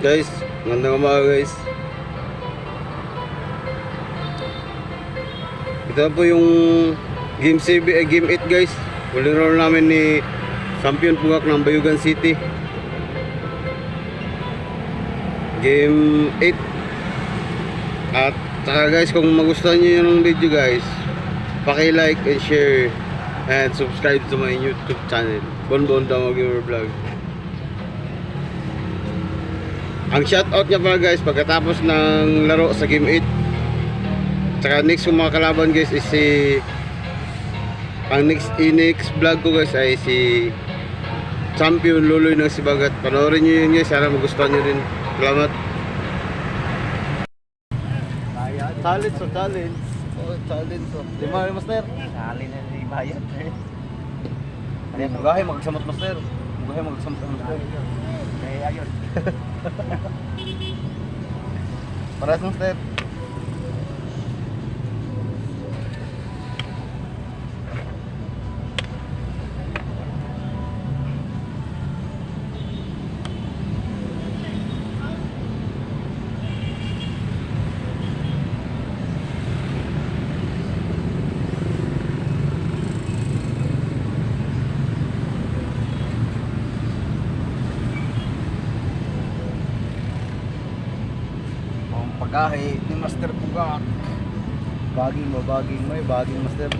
Guys, magandang umaga guys. Ito po yung Game 7, Game 8 guys. Huling round namin ni Champion Pugak ng Bayugan City. Game 8. At saka guys, kung magustuhan nyo yung video guys, paki-like and share and subscribe to my YouTube channel, Bonbon Damag Gamer Vlog. Ang shoutout niya pala guys, pagkatapos ng laro sa Game 8. Tsaka next kong mga kalaban guys is si ang next vlog ko guys ay si Champion Luloy ng Sibagat. Panoorin nyo yun guys, sana magustuhan nyo rin. Salamat. Challenge o challenge. Oh, challenge o. Lima rin master. Challenge na ni Bayan. Ano yung bugahe magsamot master. Bugahe magsamot master. Eh, ayun. Paras master. Pagahe ni Master Pugak. Baging mo, baging master.